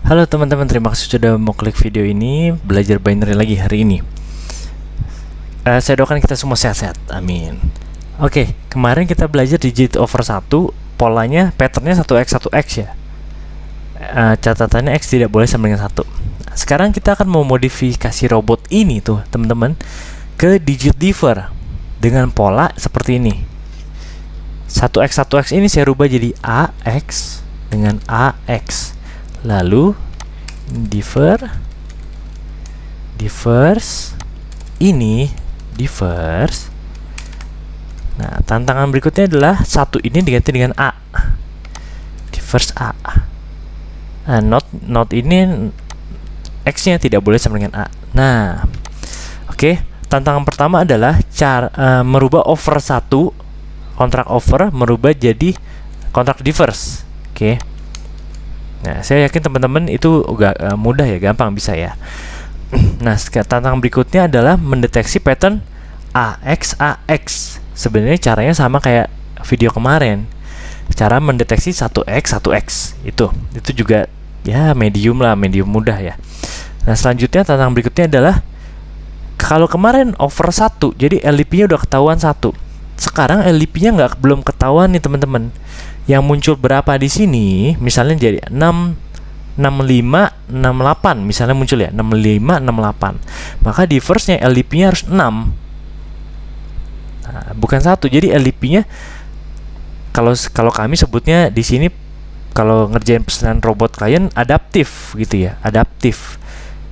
Halo teman-teman, terima kasih sudah mau klik video ini. Belajar binary lagi hari ini. Saya doakan kita semua sehat-sehat, amin. Oke, kemarin kita belajar digit over 1. Polanya, patternnya 1x 1x ya. Catatannya x tidak boleh sama dengan 1. Sekarang kita akan memodifikasi robot ini tuh teman-teman ke digit differ dengan pola seperti ini. 1x 1x ini saya rubah jadi ax dengan ax. Lalu differs ini differs. Nah, tantangan berikutnya adalah satu ini diganti dengan a. Differs a. Nah, not ini x-nya tidak boleh sama dengan a. Nah, oke. Tantangan pertama adalah merubah over 1 kontrak over merubah jadi kontrak differs. Oke. Nah, saya yakin teman-teman itu mudah ya, gampang bisa ya. Nah, tantangan berikutnya adalah mendeteksi pattern AX. Sebenarnya caranya sama kayak video kemarin. Cara mendeteksi 1x 1x itu juga ya medium mudah ya. Nah, selanjutnya tantangan berikutnya adalah kalau kemarin over 1, jadi LDP-nya udah ketahuan 1. Sekarang LDP-nya belum ketahuan nih teman-teman. Yang muncul berapa di sini, misalnya jadi 6, 65, 68 misalnya muncul ya, 65, 68. Maka differsnya LDP-nya harus 6. Nah, bukan 1. Jadi LDP-nya kalau kami sebutnya di sini kalau ngerjain pesanan robot klien adaptif gitu ya, adaptif.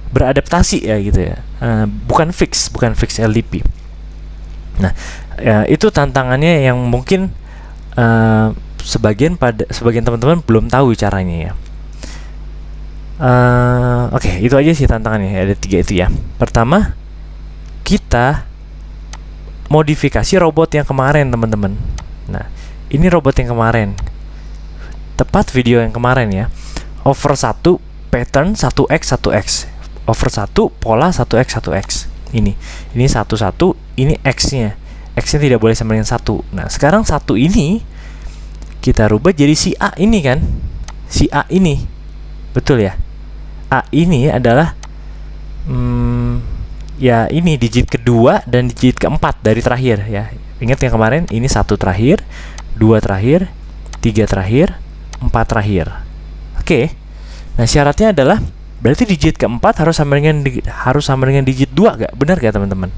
Beradaptasi ya gitu ya. Bukan fix LDP. Nah, itu tantangannya yang mungkin sebagian teman-teman belum tahu caranya ya. Oke, itu aja sih tantangannya. Ada 3 itu ya. Pertama, kita modifikasi robot yang kemarin teman-teman. Nah, ini robot yang kemarin. Tepat video yang kemarin ya. Over 1 pattern 1x 1x. Over 1 pola 1x 1x. Ini 1 ini x-nya. X-nya tidak boleh sama dengan 1. Nah, sekarang 1 ini kita rubah jadi si A ini kan. Si A ini. Betul ya? A ini adalah ya ini digit kedua dan digit keempat dari terakhir ya. Ingat yang kemarin ini 1 terakhir, 2 terakhir, 3 terakhir, 4 terakhir. Oke. Nah, syaratnya adalah berarti digit keempat harus sama dengan digit 2 gak? Benar gak teman-teman?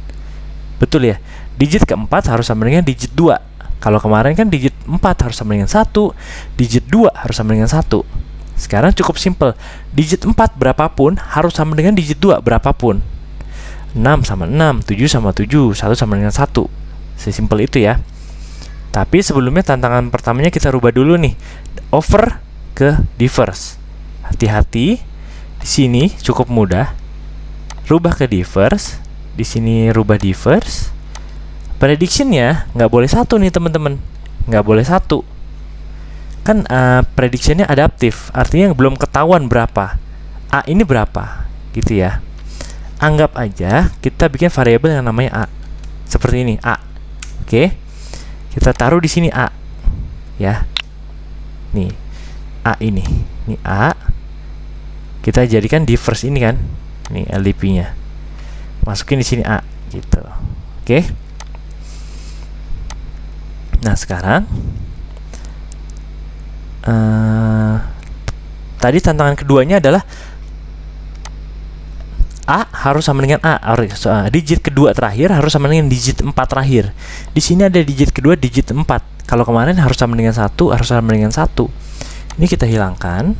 Betul ya? Digit keempat harus sama dengan digit 2. Kalau kemarin kan digit 4 harus sama dengan 1, digit 2 harus sama dengan 1. Sekarang cukup simple. Digit 4 berapapun harus sama dengan digit 2 berapapun. 6 sama 6, 7 sama 7, 1 sama dengan 1. Sesimpel itu ya. Tapi sebelumnya tantangan pertamanya kita rubah dulu nih. Over ke differs. Hati-hati. Di sini cukup mudah. Rubah ke differs. Di sini rubah differs. Predictionnya nggak boleh 1 nih teman-teman, nggak boleh 1 kan. Predictionnya adaptif, artinya belum ketahuan berapa A ini berapa gitu ya. Anggap aja kita bikin variabel yang namanya A seperti ini A. Oke, kita taruh di sini A ya. Nih A ini A, kita jadikan differs ini kan, nih LDP-nya masukin di sini A gitu. Oke. Nah, sekarang tadi tantangan keduanya adalah A harus sama dengan A. Digit kedua terakhir harus sama dengan digit 4 terakhir. Di sini ada digit kedua digit 4. Kalau kemarin harus sama dengan 1, harus sama dengan 1. Ini kita hilangkan.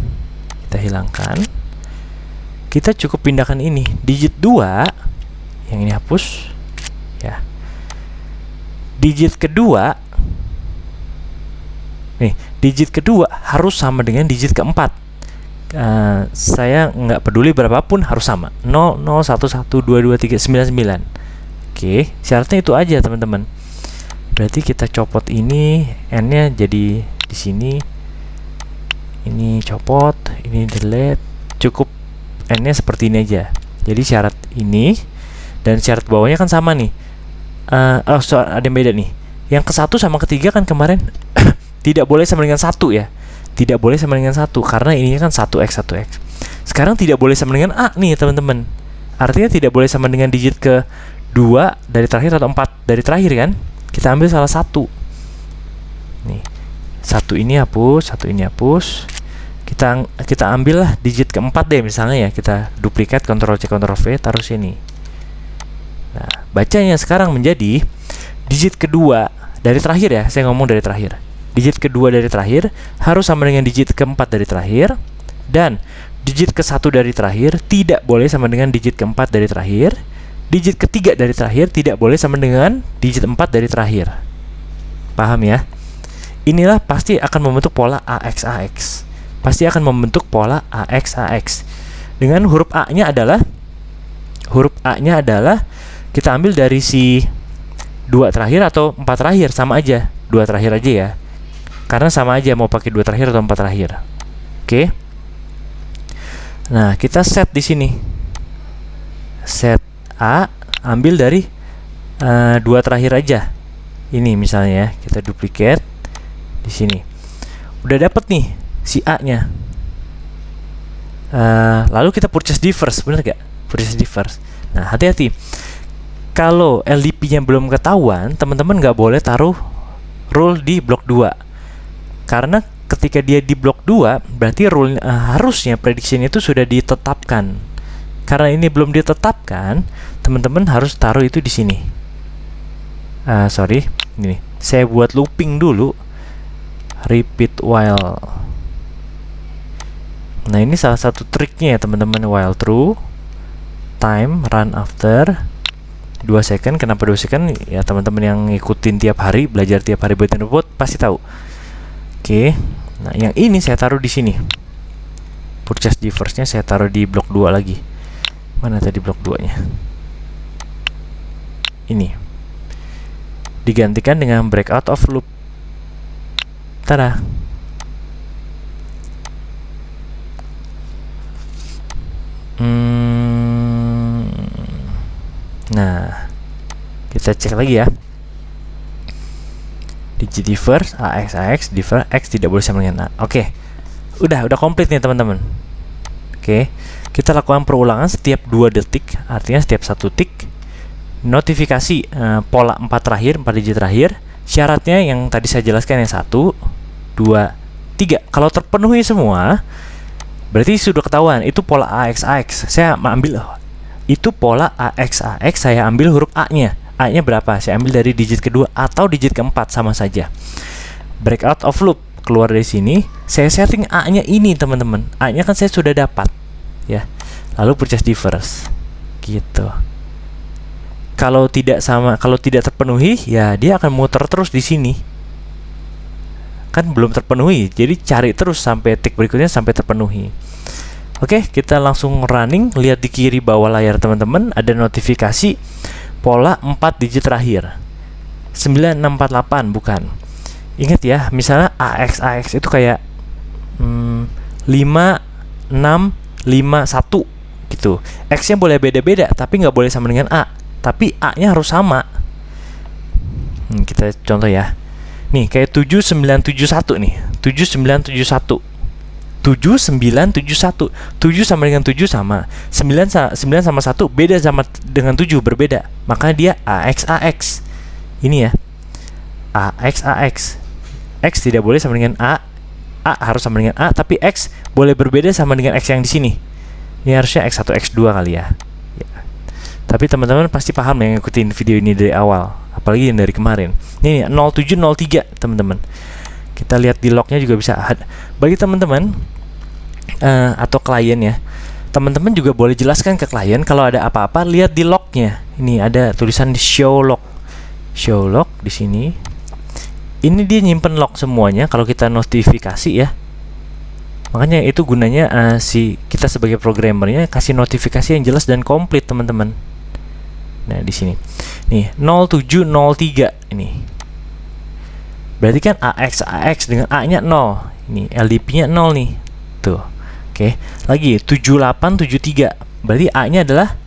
Kita cukup pindahkan ini. Digit 2 yang ini hapus ya. Digit kedua nih, digit kedua harus sama dengan digit keempat. Saya nggak peduli berapapun harus sama. 0, 0, 1, 1, 2, 2, 3, 9, 9. Oke, syaratnya itu aja teman-teman. Berarti kita copot ini, n-nya jadi di sini. Ini copot, ini delete. Cukup n-nya seperti ini aja. Jadi syarat ini dan syarat bawahnya kan sama nih. Ada yang beda nih. Yang ke-1 sama ke-3 kan kemarin tidak boleh sama dengan 1 ya. Tidak boleh sama dengan 1 karena ini kan 1x 1x. sekarang tidak boleh sama dengan A nih teman-teman. Artinya tidak boleh sama dengan digit ke 2 dari terakhir atau 4 dari terakhir kan. Kita ambil salah satu. Nih, satu ini hapus, satu ini hapus. Kita ambil lah digit keempat deh misalnya ya. Kita duplikat, Ctrl C Ctrl V, taruh sini. Nah, bacanya sekarang menjadi digit kedua dari terakhir ya. Saya ngomong dari terakhir. Digit kedua dari terakhir harus sama dengan digit keempat dari terakhir, dan digit ke-1 dari terakhir tidak boleh sama dengan digit ke-4 dari terakhir. Digit ketiga dari terakhir tidak boleh sama dengan digit 4 dari terakhir. Paham ya? Inilah pasti akan membentuk pola AX-AX. Pasti akan membentuk pola AX-AX. Dengan huruf A-nya adalah kita ambil dari si 2 terakhir atau 4 terakhir, sama aja. 2 terakhir aja ya. Karena sama aja mau pakai 2 terakhir atau 4 terakhir. Oke. Nah, kita set di sini. Set A ambil dari 2 terakhir aja. Ini misalnya ya, kita duplicate di sini. Udah dapet nih si A-nya. Lalu kita purchase differs, bener gak? Purchase differs. Nah, hati-hati. Kalau LDP-nya belum ketahuan, teman-teman nggak boleh taruh rule di blok 2. Karena ketika dia di blok 2, berarti rule harusnya prediction itu sudah ditetapkan. Karena ini belum ditetapkan, teman-teman harus taruh itu di sini. Sorry, ini saya buat looping dulu. Repeat while. Nah, ini salah satu triknya ya teman-teman. While true, time run after 2 second. Kenapa 2 second? Ya teman-teman yang ngikutin tiap hari, belajar tiap hari buat robot pasti tahu. Oke, nah yang ini saya taruh di sini. Purchase differs-nya saya taruh di blok 2 lagi. Mana tadi blok 2-nya? Ini. Digantikan dengan breakout of loop. Tada. Nah, kita cek lagi ya. Digit differs, AX, differ, X tidak boleh sama dengan A. Oke, udah komplit nih teman-teman. Oke, kita lakukan perulangan setiap 2 detik, artinya setiap 1 tik. Notifikasi pola 4 terakhir, 4 digit terakhir. Syaratnya yang tadi saya jelaskan yang 1, 2, 3. Kalau terpenuhi semua, berarti sudah ketahuan itu pola AX. Saya ambil itu pola AX, saya ambil huruf A-nya. A-nya berapa? Saya ambil dari digit kedua atau digit keempat, sama saja. Breakout of loop, keluar dari sini. Saya setting A-nya ini teman-teman. A-nya kan saya sudah dapat, ya. Lalu purchase differs, gitu. Kalau tidak terpenuhi, ya dia akan muter terus di sini. Kan belum terpenuhi, jadi cari terus sampai tik berikutnya sampai terpenuhi. Oke, kita langsung running. Lihat di kiri bawah layar teman-teman, ada notifikasi pola 4 digit terakhir. 9648 bukan. Ingat ya, misalnya AX itu kayak 5651 gitu. X-nya boleh beda-beda, tapi nggak boleh sama dengan A. Tapi A-nya harus sama. Kita contoh ya. Nih, kayak 7971 nih. 7971. 7971. 7 sama dengan 7 sama. 9 sama 1 beda sama dengan 7, berbeda. Makanya dia AX. Ini ya. AX. X tidak boleh sama dengan A. A harus sama dengan A, tapi X boleh berbeda sama dengan X yang di sini. Ini harusnya X1, X2 kali ya. Tapi teman-teman pasti paham yang ngikutin video ini dari awal, apalagi yang dari kemarin. Ini 0703 teman-teman. Kita lihat di lognya juga bisa. Bagi teman-teman atau klien ya, teman-teman juga boleh jelaskan ke klien kalau ada apa-apa, lihat di lognya. Ini ada tulisan di show log di sini. Ini dia nyimpen log semuanya kalau kita notifikasi ya. Makanya itu gunanya kita sebagai programmernya kasih notifikasi yang jelas dan komplit teman-teman. Nah di sini nih 0703 ini berarti kan AX dengan A-nya 0. Ini LDP-nya 0 nih. Tuh. Oke. Lagi 7873. Berarti A-nya adalah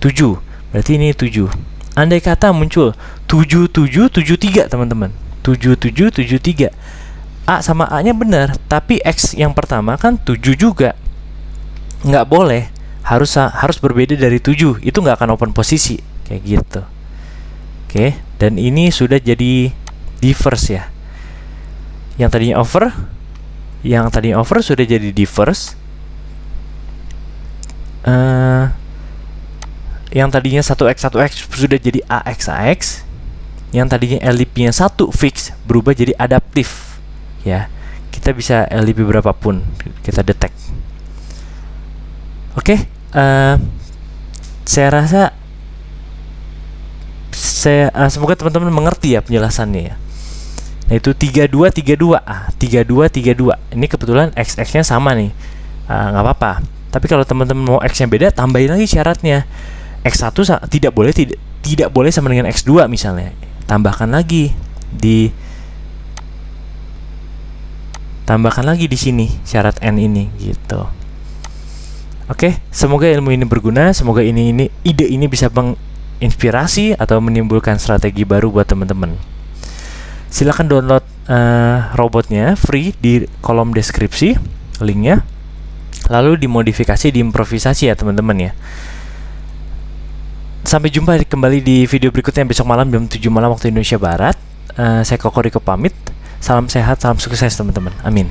7. Berarti ini 7. Andai kata muncul 7773 teman-teman. 7773. A sama A-nya benar, tapi X yang pertama kan 7 juga. nggak boleh, harus berbeda dari 7. Itu nggak akan open posisi kayak gitu. Oke, dan ini sudah jadi diverse ya. Yang tadinya over sudah jadi diverse. Yang tadinya 1x sudah jadi AX. Yang tadinya LDP-nya 1 fix berubah jadi adaptif ya. Kita bisa LDP berapapun kita detect. Oke, saya rasa semoga teman-teman mengerti ya penjelasannya ya. Nah, itu 3232. 3232. Ini kebetulan x-nya sama nih. Nggak apa-apa. Tapi kalau teman-teman mau x-nya beda, tambahin lagi syaratnya. X1 tidak boleh sama dengan x2 misalnya. Tambahkan lagi di sini syarat n ini gitu. Oke, semoga ilmu ini berguna, semoga ide ini bisa menginspirasi atau menimbulkan strategi baru buat teman-teman. Silakan download robotnya free di kolom deskripsi linknya, lalu dimodifikasi, diimprovisasi ya teman-teman ya. Sampai jumpa kembali di video berikutnya besok malam jam 7 malam waktu Indonesia Barat. Saya Koko Riko pamit. Salam sehat, salam sukses teman-teman. Amin.